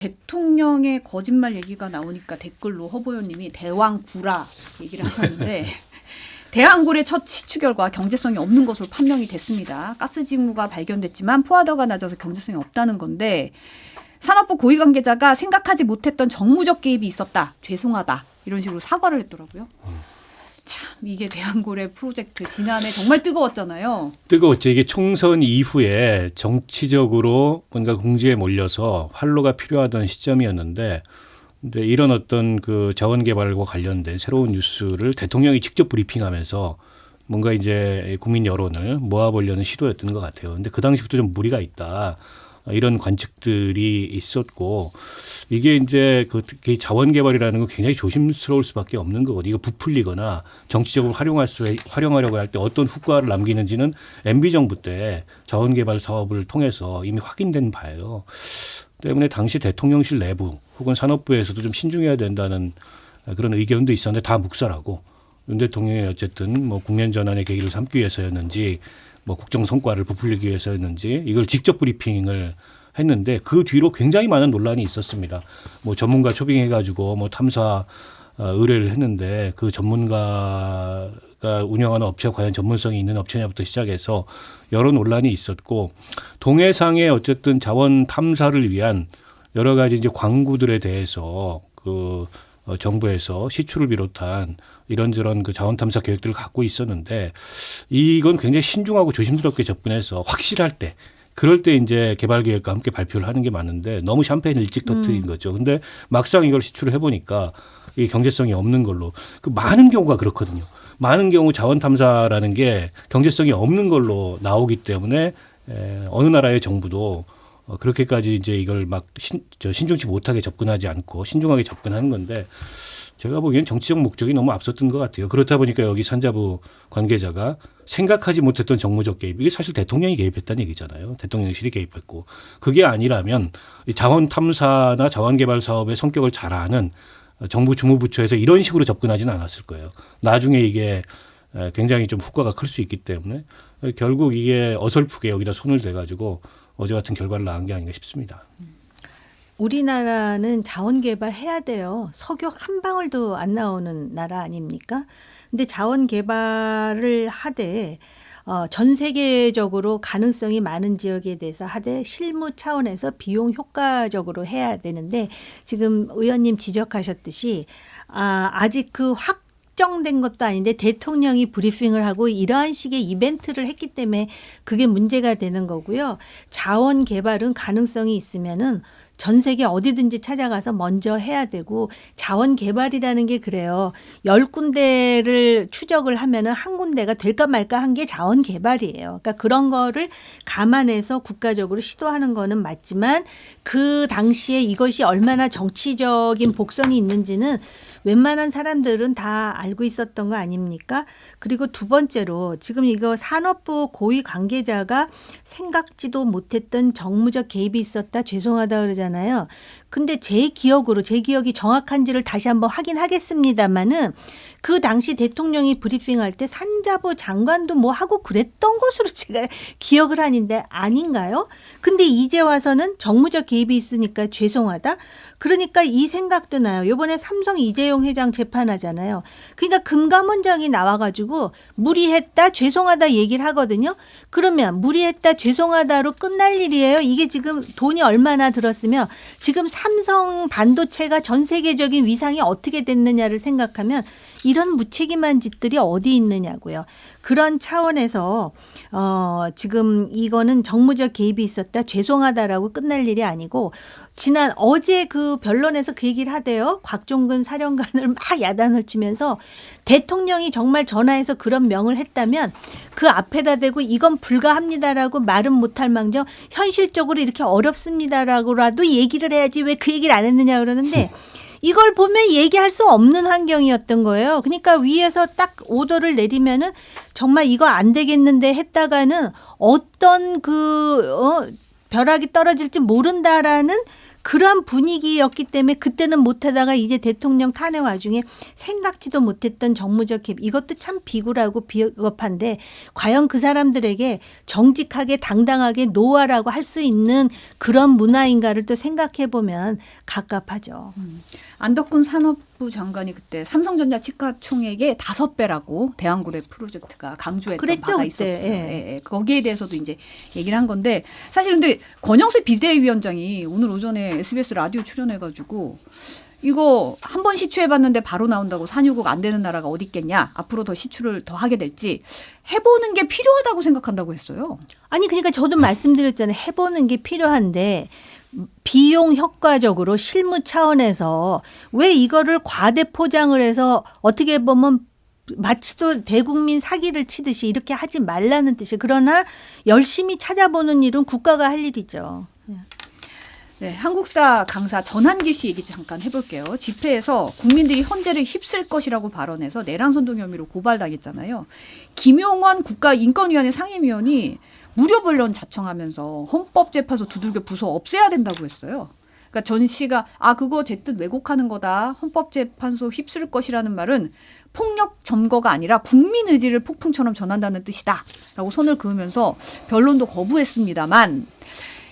대통령의 거짓말 얘기가 나오니까 댓글로 허보현님이 대왕구라 얘기를 하셨는데 대왕굴의 첫 시추 결과 경제성이 없는 것으로 판명이 됐습니다. 가스 징후가 발견됐지만 포화도가 낮아서 경제성이 없다는 건데 산업부 고위 관계자가 생각하지 못했던 정무적 개입이 있었다. 죄송하다. 이런 식으로 사과를 했더라고요. 참 이게 대왕고래 프로젝트 지난해 정말 뜨거웠잖아요. 뜨거웠죠. 이게 총선 이후에 정치적으로 뭔가 궁지에 몰려서 활로가 필요하던 시점이었는데 근데 이런 어떤 그 자원 개발과 관련된 새로운 뉴스를 대통령이 직접 브리핑하면서 뭔가 이제 국민 여론을 모아보려는 시도였던 것 같아요. 근데 그 당시부터 좀 무리가 있다. 이런 관측들이 있었고 이게 이제 그 특히 자원 개발이라는 건 굉장히 조심스러울 수밖에 없는 거거든요. 이거 부풀리거나 정치적으로 활용하려고 할 때 어떤 후과를 남기는지는 MB 정부 때 자원 개발 사업을 통해서 이미 확인된 바예요. 때문에 당시 대통령실 내부 혹은 산업부에서도 좀 신중해야 된다는 그런 의견도 있었는데 다 묵살하고 윤 대통령이 어쨌든 뭐 국면 전환의 계기를 삼기 위해서였는지 뭐 국정 성과를 부풀리기 위해서였는지 이걸 직접 브리핑을 했는데 그 뒤로 굉장히 많은 논란이 있었습니다. 뭐 전문가 초빙해가지고 뭐 탐사 의뢰를 했는데 그 전문가가 운영하는 업체가 과연 전문성이 있는 업체냐부터 시작해서 여러 논란이 있었고 동해상의 어쨌든 자원 탐사를 위한 여러 가지 이제 광구들에 대해서 그 정부에서 시추를 비롯한 이런저런 그 자원 탐사 계획들을 갖고 있었는데 이건 굉장히 신중하고 조심스럽게 접근해서 확실할 때 그럴 때 이제 개발 계획과 함께 발표를 하는 게 맞는데 너무 샴페인을 일찍 터뜨린 거죠. 근데 막상 이걸 시추를 해보니까 이 경제성이 없는 걸로 그 많은 경우가 그렇거든요. 많은 경우 자원 탐사라는 게 경제성이 없는 걸로 나오기 때문에 어느 나라의 정부도 그렇게까지 이제 이걸 막 신중치 못하게 접근하지 않고 신중하게 접근하는 건데 제가 보기엔 정치적 목적이 너무 앞섰던 것 같아요. 그렇다 보니까 여기 산자부 관계자가 생각하지 못했던 정무적 개입. 이게 사실 대통령이 개입했다는 얘기잖아요. 대통령실이 개입했고. 그게 아니라면 자원 탐사나 자원 개발 사업의 성격을 잘 아는 정부 주무부처에서 이런 식으로 접근하지는 않았을 거예요. 나중에 이게 굉장히 좀 후과가 클 수 있기 때문에 결국 이게 어설프게 여기다 손을 대가지고 어제 같은 결과를 낳은 게 아닌가 싶습니다. 우리나라는 자원 개발해야 돼요. 석유 한 방울도 안 나오는 나라 아닙니까? 근데 자원 개발을 하되 전 세계적으로 가능성이 많은 지역에 대해서 하되 실무 차원에서 비용 효과적으로 해야 되는데 지금 의원님 지적하셨듯이 아직 그 확정된 것도 아닌데 대통령이 브리핑을 하고 이러한 식의 이벤트를 했기 때문에 그게 문제가 되는 거고요. 자원 개발은 가능성이 있으면은 전 세계 어디든지 찾아가서 먼저 해야 되고 자원 개발이라는 게 그래요. 10군데를 추적을 하면은 한 군데가 될까 말까 한 게 자원 개발이에요. 그러니까 그런 거를 감안해서 국가적으로 시도하는 거는 맞지만 그 당시에 이것이 얼마나 정치적인 복선이 있는지는 웬만한 사람들은 다 알고 있었던 거 아닙니까? 그리고 두 번째로 지금 이거 산업부 고위 관계자가 생각지도 못했던 정무적 개입이 있었다. 죄송하다 그러잖아요. 근데 제 기억이 정확한지를 다시 한번 확인하겠습니다마는 그 당시 대통령이 브리핑할 때 산자부 장관도 뭐 하고 그랬던 것으로 제가 기억을 하는데 아닌가요? 근데 이제 와서는 정무적 개입이 있으니까 죄송하다. 그러니까 이 생각도 나요. 이번에 삼성 이재용 회장 재판하잖아요. 그러니까 금감원장이 나와가지고 무리했다 죄송하다 얘기를 하거든요. 그러면 무리했다 죄송하다로 끝날 일이에요. 이게 지금 돈이 얼마나 들었으며 지금 삼성 반도체가 전 세계적인 위상이 어떻게 됐느냐를 생각하면 이런 무책임한 짓들이 어디 있느냐고요. 그런 차원에서 지금 이거는 정무적 개입이 있었다 죄송하다라고 끝날 일이 아니고 어제 그 변론에서 그 얘기를 하대요. 곽종근 사령관을 막 야단을 치면서 대통령이 정말 전화해서 그런 명을 했다면 그 앞에다 대고 이건 불가합니다라고 말은 못할 망정 현실적으로 이렇게 어렵습니다라고라도 얘기를 해야지 왜 그 얘기를 안 했느냐 그러는데 이걸 보면 얘기할 수 없는 환경이었던 거예요. 그러니까 위에서 딱 오더를 내리면은 정말 이거 안 되겠는데 했다가는 어떤 벼락이 떨어질지 모른다라는 그러한 분위기였기 때문에 그때는 못하다가 이제 대통령 탄핵 와중에 생각지도 못했던 정무적 개입 이것도 참 비굴하고 비겁한데 과연 그 사람들에게 정직하게 당당하게 노아라고 할 수 있는 그런 문화인가를 또 생각해 보면 갑갑하죠. 안덕근 산업부 장관이 그때 삼성전자 시가총액의 5배라고 대한고래 프로젝트가 강조했던 그랬죠, 바가 그때. 있었어요. 예. 예, 예. 거기에 대해서도 이제 얘기를 한 건데 사실 근데 권영세 비대위원장이 오늘 오전에 SBS 라디오 출연해가지고 이거 한 번 시추해봤는데 바로 나온다고 산유국 안 되는 나라가 어디 있겠냐. 앞으로 더 시추를 더 하게 될지 해보는 게 필요하다고 생각한다고 했어요. 아니 그러니까 저도 말씀드렸잖아요. 해보는 게 필요한데 비용 효과적으로 실무 차원에서 왜 이거를 과대 포장을 해서 어떻게 보면 마치도 대국민 사기를 치듯이 이렇게 하지 말라는 뜻이 그러나 열심히 찾아보는 일은 국가가 할 일이죠. 네, 한국사 강사 전한길 씨 얘기 잠깐 해볼게요. 집회에서 국민들이 헌재를 휩쓸 것이라고 발언해서 내란 선동 혐의로 고발당했잖아요. 김용원 국가인권위원회 상임위원이 무료 변론 자청하면서 헌법재판소 두들겨 부숴 없애야 된다고 했어요. 그러니까 전 씨가 그거 제 뜻 왜곡하는 거다. 헌법재판소 휩쓸 것이라는 말은 폭력 점거가 아니라 국민 의지를 폭풍처럼 전한다는 뜻이다. 라고 손을 그으면서 변론도 거부했습니다만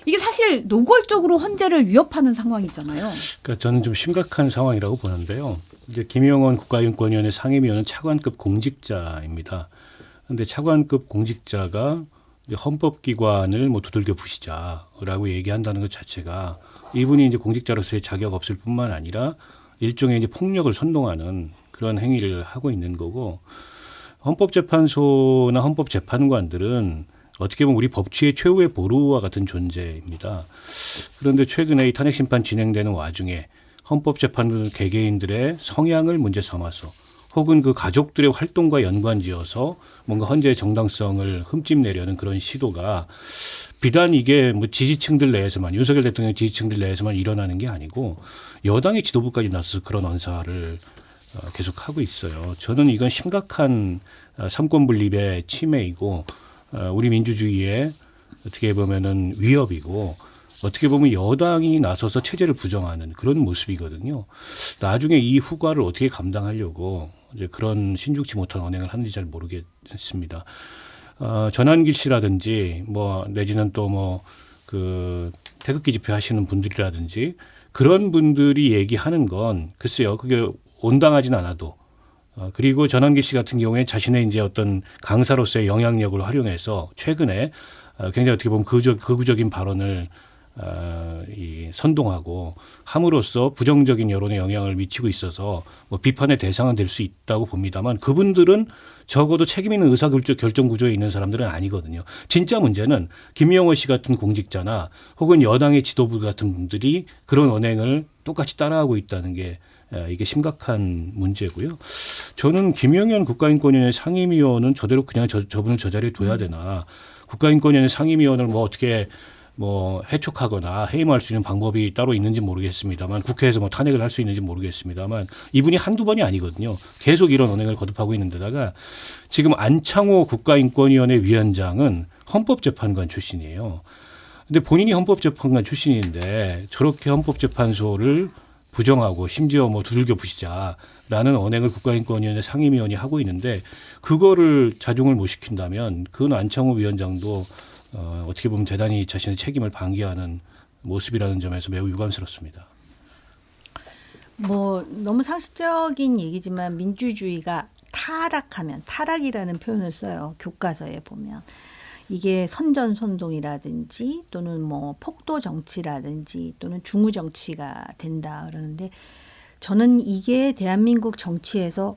이게 사실 노골적으로 헌재를 위협하는 상황이잖아요. 그러니까 저는 좀 심각한 상황이라고 보는데요. 이제 김용원 국가인권위원회 상임위원은 차관급 공직자입니다. 그런데 차관급 공직자가 이제 헌법기관을 뭐 두들겨 부시자라고 얘기한다는 것 자체가 이분이 이제 공직자로서의 자격 없을 뿐만 아니라 일종의 이제 폭력을 선동하는 그런 행위를 하고 있는 거고 헌법재판소나 헌법재판관들은 어떻게 보면 우리 법치의 최후의 보루와 같은 존재입니다. 그런데 최근에 이 탄핵 심판 진행되는 와중에 헌법재판관 개개인들의 성향을 문제 삼아서 혹은 그 가족들의 활동과 연관지어서 뭔가 헌재의 정당성을 흠집내려는 그런 시도가 비단 이게 뭐 지지층들 내에서만 윤석열 대통령 지지층들 내에서만 일어나는 게 아니고 여당의 지도부까지 나서서 그런 언사를 계속하고 있어요. 저는 이건 심각한 삼권 분립의 침해이고 우리 민주주의의 어떻게 보면은 위협이고 어떻게 보면 여당이 나서서 체제를 부정하는 그런 모습이거든요. 나중에 이 후과를 어떻게 감당하려고 이제 그런 신중치 못한 언행을 하는지 잘 모르겠습니다. 전한길 씨라든지 뭐 내지는 또 뭐 그 태극기 집회 하시는 분들이라든지 그런 분들이 얘기하는 건 글쎄요, 그게 온당하진 않아도 그리고 전한길 씨 같은 경우에 자신의 이제 어떤 강사로서의 영향력을 활용해서 최근에 굉장히 어떻게 보면 극우적인 발언을 선동하고 함으로써 부정적인 여론에 영향을 미치고 있어서 뭐 비판의 대상은 될 수 있다고 봅니다만 그분들은 적어도 책임 있는 의사결정 구조에 있는 사람들은 아니거든요. 진짜 문제는 김영호 씨 같은 공직자나 혹은 여당의 지도부 같은 분들이 그런 언행을 똑같이 따라하고 있다는 게 이게 심각한 문제고요. 저는 김영현 국가인권위원회 상임위원은 저대로 그냥 저분을 저 자리에 둬야 되나. 국가인권위원회 상임위원을 뭐 어떻게 뭐 해촉하거나 해임할 수 있는 방법이 따로 있는지 모르겠습니다만 국회에서 뭐 탄핵을 할 수 있는지 모르겠습니다만 이분이 한두 번이 아니거든요. 계속 이런 언행을 거듭하고 있는 데다가 지금 안창호 국가인권위원회 위원장은 헌법재판관 출신이에요. 근데 본인이 헌법재판관 출신인데 저렇게 헌법재판소를 부정하고 심지어 뭐 두들겨 부시자라는 언행을 국가인권위원회 상임위원이 하고 있는데 그거를 자중을 못 시킨다면 그건 안창호 위원장도 어떻게 보면 대단히 자신의 책임을 방기하는 모습이라는 점에서 매우 유감스럽습니다. 뭐 너무 상식적인 얘기지만 민주주의가 타락하면 타락이라는 표현을 써요. 교과서에 보면. 이게 선전선동이라든지 또는 뭐 폭도 정치라든지 또는 중우 정치가 된다 그러는데 저는 이게 대한민국 정치에서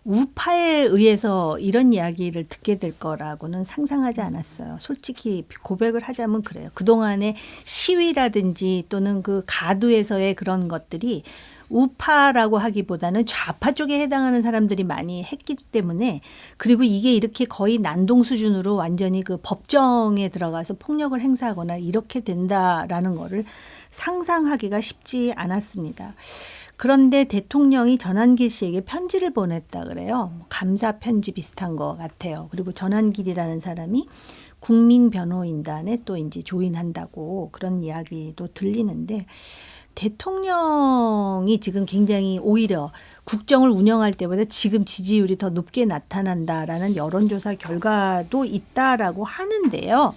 우파에 의해서 이런 이야기를 듣게 될 거라고는 상상하지 않았어요. 솔직히 고백을 하자면 그래요. 그동안의 시위라든지 또는 그 가두에서의 그런 것들이 우파라고 하기보다는 좌파 쪽에 해당하는 사람들이 많이 했기 때문에 그리고 이게 이렇게 거의 난동 수준으로 완전히 그 법정에 들어가서 폭력을 행사하거나 이렇게 된다라는 거를 상상하기가 쉽지 않았습니다. 그런데 대통령이 전한길 씨에게 편지를 보냈다 그래요. 감사 편지 비슷한 것 같아요. 그리고 전한길이라는 사람이 국민변호인단에 또 이제 조인한다고 그런 이야기도 들리는데 대통령이 지금 굉장히 오히려 국정을 운영할 때보다 지금 지지율이 더 높게 나타난다라는 여론조사 결과도 있다라고 하는데요.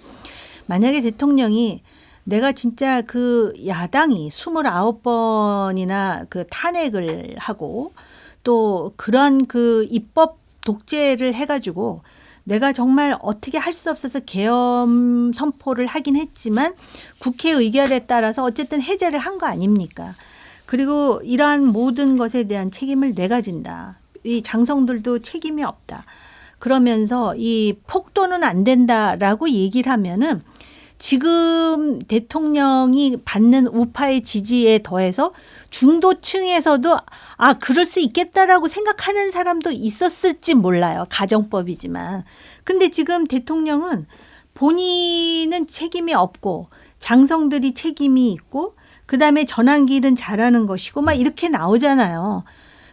만약에 대통령이 내가 진짜 그 야당이 29번이나 그 탄핵을 하고 또 그런 그 입법 독재를 해가지고 내가 정말 어떻게 할 수 없어서 계엄 선포를 하긴 했지만 국회 의결에 따라서 어쨌든 해제를 한 거 아닙니까? 그리고 이러한 모든 것에 대한 책임을 내가 진다. 이 장성들도 책임이 없다. 그러면서 이 폭도는 안 된다라고 얘기를 하면은 지금 대통령이 받는 우파의 지지에 더해서 중도층에서도 그럴 수 있겠다라고 생각하는 사람도 있었을지 몰라요. 가정법이지만. 근데 지금 대통령은 본인은 책임이 없고 장성들이 책임이 있고 그다음에 전환기일은 잘하는 것이고 막 이렇게 나오잖아요.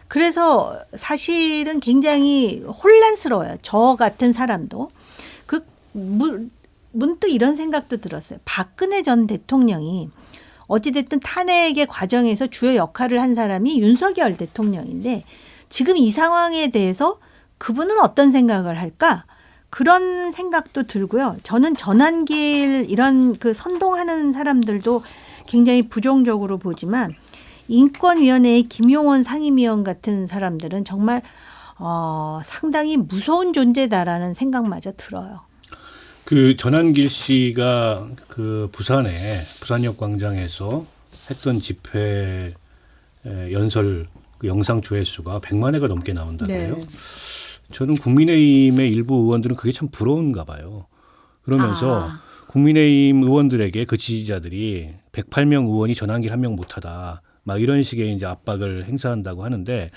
그래서 사실은 굉장히 혼란스러워요. 저 같은 사람도. 문득 이런 생각도 들었어요. 박근혜 전 대통령이 어찌됐든 탄핵의 과정에서 주요 역할을 한 사람이 윤석열 대통령인데 지금 이 상황에 대해서 그분은 어떤 생각을 할까? 그런 생각도 들고요. 저는 전환길 이런 그 선동하는 사람들도 굉장히 부정적으로 보지만 인권위원회의 김용원 상임위원 같은 사람들은 정말 상당히 무서운 존재다라는 생각마저 들어요. 그 전환길 씨가 그 부산역 광장에서 했던 집회 연설 그 영상 조회수가 100만 회가 넘게 나온다고요. 네. 저는 국민의힘의 일부 의원들은 그게 참 부러운가 봐요. 그러면서 국민의힘 의원들에게 그 지지자들이 108명 의원이 전환길 한 명 못하다. 막 이런 식의 이제 압박을 행사한다고 하는데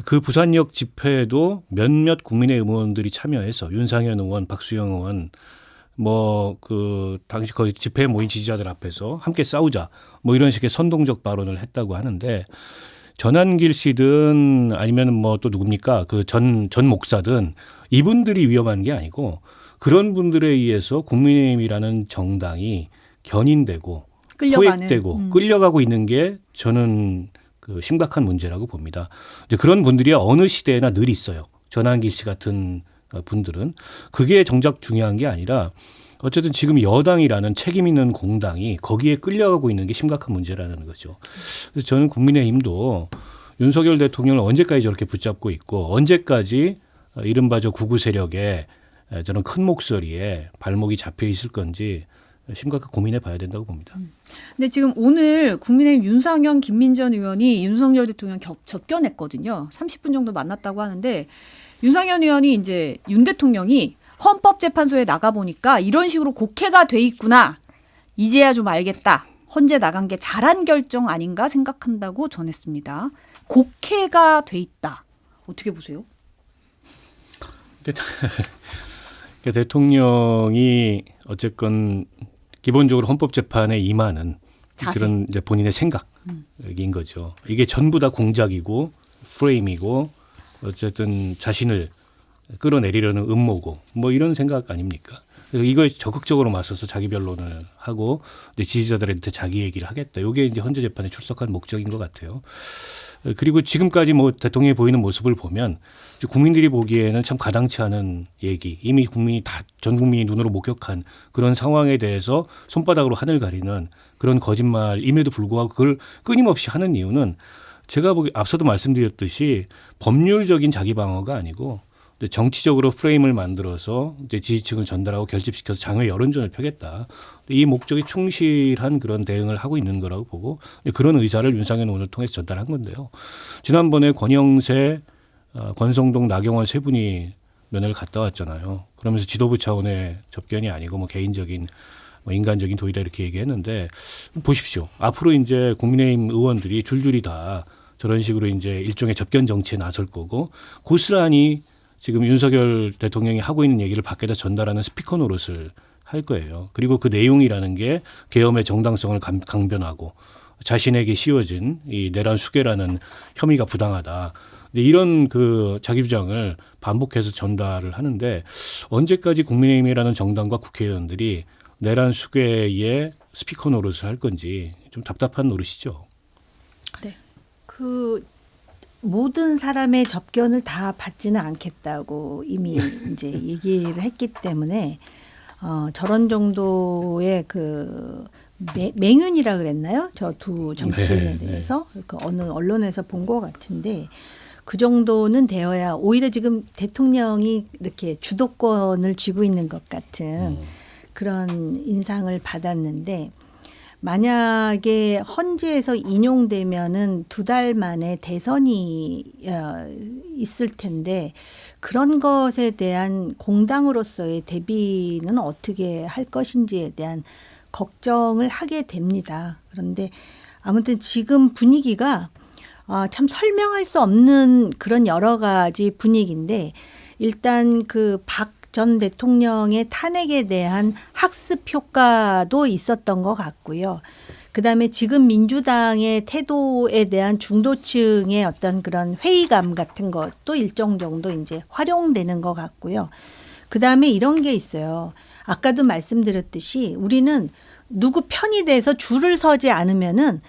그 부산역 집회에도 몇몇 국민의힘 의원들이 참여해서 윤상현 의원, 박수영 의원 그 당시 거의 집회에 모인 지지자들 앞에서 함께 싸우자 뭐 이런 식의 선동적 발언을 했다고 하는데 전환길 씨든 아니면 또 누굽니까 그 전 목사든 이분들이 위험한 게 아니고 그런 분들에 의해서 국민의힘이라는 정당이 견인되고 포획되고 끌려가고 있는 게 저는 그 심각한 문제라고 봅니다. 이제 그런 분들이 어느 시대에나 늘 있어요. 전환길 씨 같은 분들은 그게 정작 중요한 게 아니라 어쨌든 지금 여당이라는 책임 있는 공당이 거기에 끌려가고 있는 게 심각한 문제라는 거죠. 그래서 저는 국민의힘도 윤석열 대통령을 언제까지 저렇게 붙잡고 있고 언제까지 이른바 저 구구 세력에 저는 큰 목소리에 발목이 잡혀 있을 건지 심각하게 고민해 봐야 된다고 봅니다. 근데 지금 오늘 국민의힘 윤상현, 김민전 의원이 윤석열 대통령 접견했거든요. 30분 정도 만났다고 하는데 윤상현 의원이 이제 윤 대통령이 헌법재판소에 나가보니까 이런 식으로 곡해가 돼 있구나. 이제야 좀 알겠다. 헌재 나간 게 잘한 결정 아닌가 생각한다고 전했습니다. 곡해가 돼 있다. 어떻게 보세요? 대통령이 어쨌건 기본적으로 헌법재판에 임하는 자세. 그런 이제 본인의 생각인 거죠. 이게 전부 다 공작이고 프레임이고 어쨌든 자신을 끌어내리려는 음모고 뭐 이런 생각 아닙니까? 그래서 이거에 적극적으로 맞서서 자기 변론을 하고 이제 지지자들한테 자기 얘기를 하겠다. 이게 이제 헌재 재판에 출석한 목적인 것 같아요. 그리고 지금까지 대통령이 보이는 모습을 보면 국민들이 보기에는 참 가당치 않은 얘기, 이미 전 국민이 눈으로 목격한 그런 상황에 대해서 손바닥으로 하늘 가리는 그런 거짓말임에도 불구하고 그걸 끊임없이 하는 이유는 제가 보기 앞서도 말씀드렸듯이 법률적인 자기 방어가 아니고 정치적으로 프레임을 만들어서 이제 지지층을 전달하고 결집시켜서 장외 여론전을 펴겠다. 이 목적에 충실한 그런 대응을 하고 있는 거라고 보고 그런 의사를 윤상현 의원을 통해서 전달한 건데요. 지난번에 권영세, 권성동, 나경원 세 분이 면회를 갔다 왔잖아요. 그러면서 지도부 차원의 접견이 아니고 개인적인 인간적인 도의다 이렇게 얘기했는데 보십시오. 앞으로 이제 국민의힘 의원들이 줄줄이 다 저런 식으로 이제 일종의 접견 정치에 나설 거고 고스란히 지금 윤석열 대통령이 하고 있는 얘기를 밖에다 전달하는 스피커 노릇을 할 거예요. 그리고 그 내용이라는 게 계엄의 정당성을 강변하고 자신에게 씌워진 이 내란 수괴라는 혐의가 부당하다. 근데 이런 그 자기 주장을 반복해서 전달을 하는데 언제까지 국민의힘이라는 정당과 국회의원들이 내란 수괴의 스피커 노릇을 할 건지 좀 답답한 노릇이죠. 그 모든 사람의 접견을 다 받지는 않겠다고 이미 이제 얘기를 했기 때문에 저런 정도의 그 맹윤이라 그랬나요? 저 두 정치인에 대해서 그 어느 언론에서 본 것 같은데 그 정도는 되어야 오히려 지금 대통령이 이렇게 주도권을 쥐고 있는 것 같은 그런 인상을 받았는데 만약에 헌재에서 인용되면은 2달 만에 대선이 있을 텐데 그런 것에 대한 공당으로서의 대비는 어떻게 할 것인지에 대한 걱정을 하게 됩니다. 그런데 아무튼 지금 분위기가 참 설명할 수 없는 그런 여러 가지 분위기인데 일단 그 박 전 대통령의 탄핵에 대한 학습 효과도 있었던 것 같고요. 그다음에 지금 민주당의 태도에 대한 중도층의 어떤 그런 회의감 같은 것도 일정 정도 이제 활용되는 것 같고요. 그다음에 이런 게 있어요. 아까도 말씀드렸듯이 우리는 누구 편이 돼서 줄을 서지 않으면은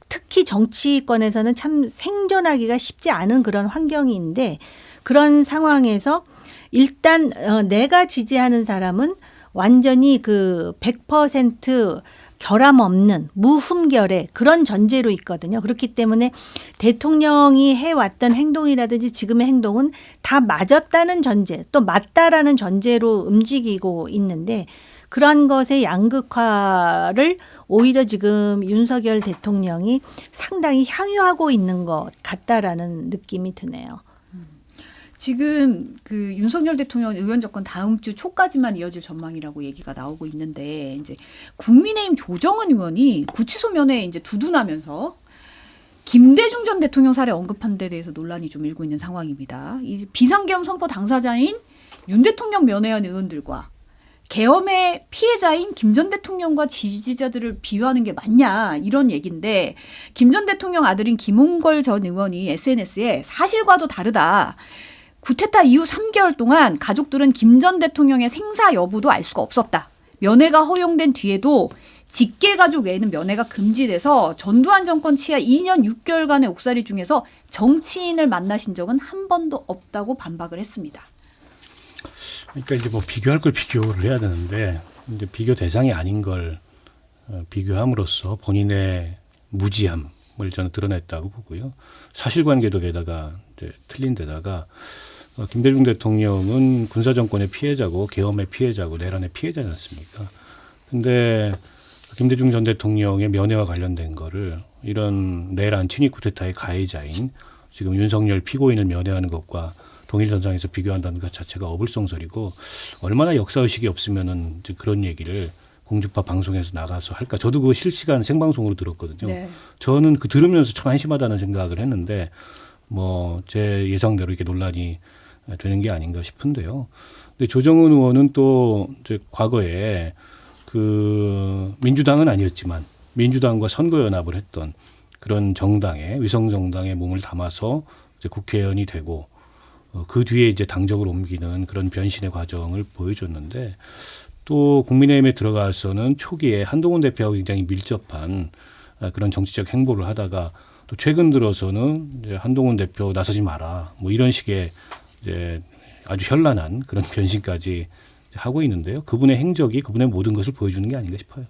특히 정치권에서는 참 생존하기가 쉽지 않은 그런 환경인데 그런 상황에서 일단 내가 지지하는 사람은 완전히 그 100% 결함 없는 무흠결의 그런 전제로 있거든요. 그렇기 때문에 대통령이 해왔던 행동이라든지 지금의 행동은 다 맞았다는 전제 또 맞다라는 전제로 움직이고 있는데 그러한 것의 양극화를 오히려 지금 윤석열 대통령이 상당히 향유하고 있는 것 같다라는 느낌이 드네요. 지금 그 윤석열 대통령 의원 정권 다음 주 초까지만 이어질 전망이라고 얘기가 나오고 있는데 이제 국민의힘 조정은 의원이 구치소면에 이제 두둔하면서 김대중 전 대통령 사례 언급한 데 대해서 논란이 좀 일고 있는 상황입니다. 이 비상계엄 선포 당사자인 윤 대통령 면회한 의원들과 계엄의 피해자인 김 전 대통령과 지지자들을 비유하는 게 맞냐 이런 얘기인데 김 전 대통령 아들인 김홍걸 전 의원이 SNS에 사실과도 다르다. 쿠데타 이후 3개월 동안 가족들은 김 전 대통령의 생사 여부도 알 수가 없었다. 면회가 허용된 뒤에도 직계가족 외에는 면회가 금지돼서 전두환 정권 치하 2년 6개월간의 옥살이 중에서 정치인을 만나신 적은 한 번도 없다고 반박을 했습니다. 그러니까 이제 뭐 비교할 걸 비교를 해야 되는데 이제 비교 대상이 아닌 걸 비교함으로써 본인의 무지함을 저는 드러냈다고 보고요. 사실관계도 게다가 이제 틀린 데다가 김대중 대통령은 군사정권의 피해자고 계엄의 피해자고 내란의 피해자지 않습니까? 근데 김대중 전 대통령의 면회와 관련된 거를 이런 내란 친위 쿠데타의 가해자인 지금 윤석열 피고인을 면회하는 것과 동일선상에서 비교한다는 것 자체가 어불성설이고 얼마나 역사의식이 없으면은 이제 그런 얘기를 공중파 방송에서 나가서 할까. 저도 그 실시간 생방송으로 들었거든요. 네. 저는 그 들으면서 참 한심하다는 생각을 했는데 뭐 제 예상대로 이렇게 논란이 되는 게 아닌가 싶은데요. 근데 조정은 의원은 또 이제 과거에 그 민주당은 아니었지만 민주당과 선거연합을 했던 그런 정당의 위성정당의 몸을 담아서 이제 국회의원이 되고 그 뒤에 이제 당적을 옮기는 그런 변신의 과정을 보여줬는데 또 국민의힘에 들어가서는 초기에 한동훈 대표하고 굉장히 밀접한 그런 정치적 행보를 하다가 또 최근 들어서는 이제 한동훈 대표 나서지 마라 뭐 이런 식의 이제 아주 현란한 그런 변신까지 하고 있는데요. 그분의 행적이 그분의 모든 것을 보여주는 게 아닌가 싶어요.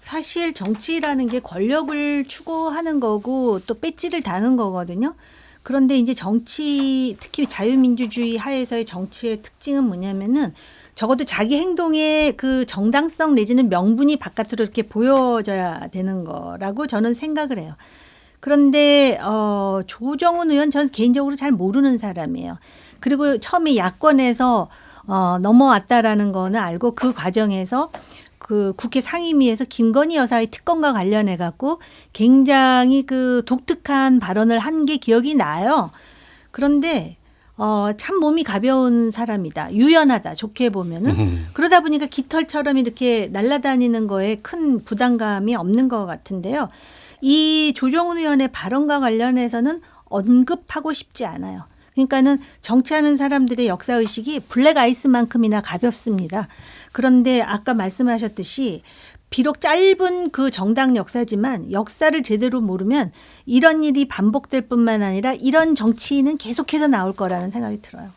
사실 정치라는 게 권력을 추구하는 거고 또 배지를 다는 거거든요. 그런데 이제 정치 특히 자유민주주의 하에서의 정치의 특징은 뭐냐면은 적어도 자기 행동의 그 정당성 내지는 명분이 바깥으로 이렇게 보여져야 되는 거라고 저는 생각을 해요. 그런데 조정훈 의원 저는 개인적으로 잘 모르는 사람이에요. 그리고 처음에 야권에서 넘어왔다라는 거는 알고 그 과정에서 그 국회 상임위에서 김건희 여사의 특검과 관련해 갖고 굉장히 그 독특한 발언을 한 게 기억이 나요. 그런데 참 몸이 가벼운 사람이다. 유연하다. 좋게 보면은. 그러다 보니까 깃털처럼 이렇게 날아다니는 거에 큰 부담감이 없는 것 같은데요. 이 조정훈 의원의 발언과 관련해서는 언급하고 싶지 않아요. 그러니까는 정치하는 사람들의 역사의식이 블랙 아이스만큼이나 가볍습니다. 그런데 아까 말씀하셨듯이 비록 짧은 그 정당 역사지만 역사를 제대로 모르면 이런 일이 반복될 뿐만 아니라 이런 정치인은 계속해서 나올 거라는 생각이 들어요.